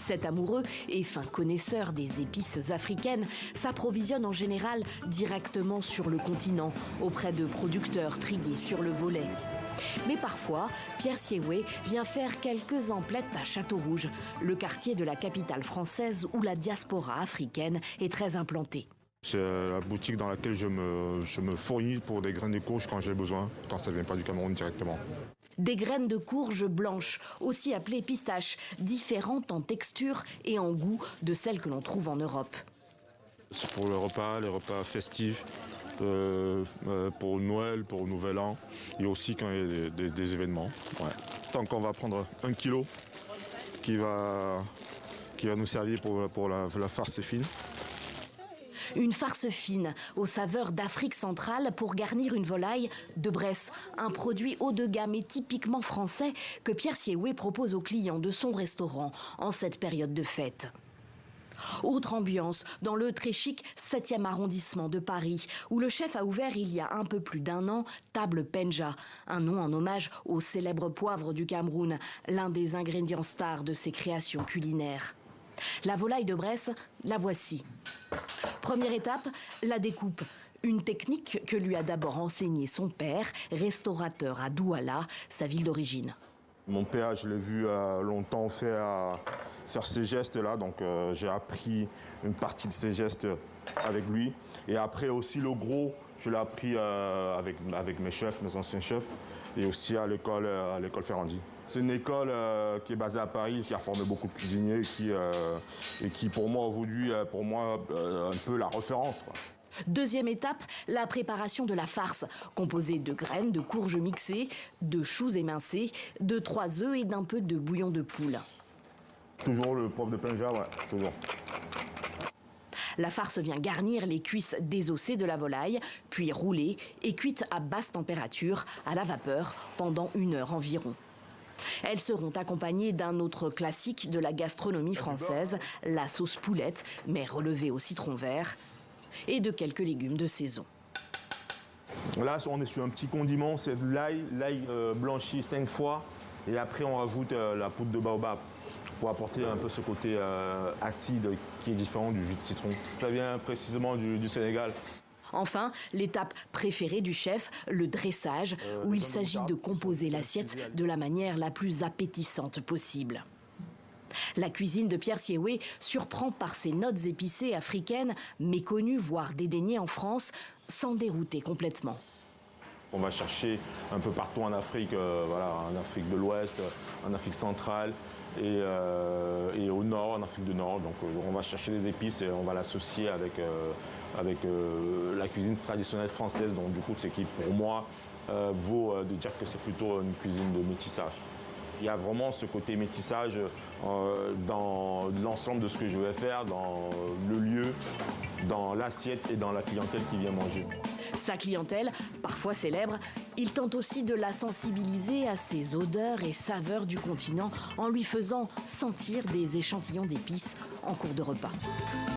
Cet amoureux et fin connaisseur des épices africaines s'approvisionne en général directement sur le continent, auprès de producteurs triés sur le volet. Mais parfois, Pierre Siewé vient faire quelques emplettes à Châteaurouge, le quartier de la capitale française où la diaspora africaine est très implantée. C'est la boutique dans laquelle je me fournis pour des graines de courge quand j'ai besoin, quand ça ne vient pas du Cameroun directement. Des graines de courge blanches, aussi appelées pistaches, différentes en texture et en goût de celles que l'on trouve en Europe. C'est pour les repas festifs, pour Noël, pour le Nouvel An, et aussi quand il y a des événements. Ouais. Donc on va prendre 1 kilo qui va nous servir pour la farce fine. Une farce fine, aux saveurs d'Afrique centrale pour garnir une volaille de Bresse, un produit haut de gamme et typiquement français que Pierre Siewé propose aux clients de son restaurant en cette période de fête. Autre ambiance dans le très chic 7e arrondissement de Paris, où le chef a ouvert il y a un peu plus d'1 an Table Penja, un nom en hommage au célèbre poivre du Cameroun, l'un des ingrédients stars de ses créations culinaires. La volaille de Bresse, la voici. Première étape, la découpe. Une technique que lui a d'abord enseignée son père, restaurateur à Douala, sa ville d'origine. Mon père, je l'ai vu longtemps faire ces gestes-là, donc j'ai appris une partie de ces gestes avec lui. Et après aussi le gros, je l'ai appris avec mes chefs, mes anciens chefs, et aussi à l'école Ferrandi. C'est une école qui est basée à Paris, qui a formé beaucoup de cuisiniers et qui pour moi aujourd'hui, un peu la référence, quoi. Deuxième étape, la préparation de la farce, composée de graines de courge mixées, de choux émincés, de 3 œufs et d'un peu de bouillon de poule. Toujours le poivre de Penja, ouais, toujours. La farce vient garnir les cuisses désossées de la volaille, puis roulée et cuite à basse température, à la vapeur, pendant 1 heure environ. Elles seront accompagnées d'un autre classique de la gastronomie française, la sauce poulette, mais relevée au citron vert, et de quelques légumes de saison. Là, on est sur un petit condiment, c'est de l'ail blanchi 5 fois, et après on rajoute la poudre de baobab pour apporter un peu ce côté acide qui est différent du jus de citron. Ça vient précisément du Sénégal. Enfin, l'étape préférée du chef, le dressage, où il s'agit de composer l'assiette de la manière la plus appétissante possible. La cuisine de Pierre Siewé surprend par ses notes épicées africaines, méconnues, voire dédaignées en France, sans dérouter complètement. On va chercher un peu partout en Afrique, en Afrique de l'Ouest, en Afrique centrale et au Nord, en Afrique du Nord. Donc on va chercher les épices et on va l'associer avec la cuisine traditionnelle française. Donc du coup, c'est qui pour moi vaut de dire que c'est plutôt une cuisine de métissage. Il y a vraiment ce côté métissage dans l'ensemble de ce que je vais faire, dans le lieu, dans l'assiette et dans la clientèle qui vient manger. Sa clientèle, parfois célèbre, il tente aussi de la sensibiliser à ces odeurs et saveurs du continent en lui faisant sentir des échantillons d'épices en cours de repas.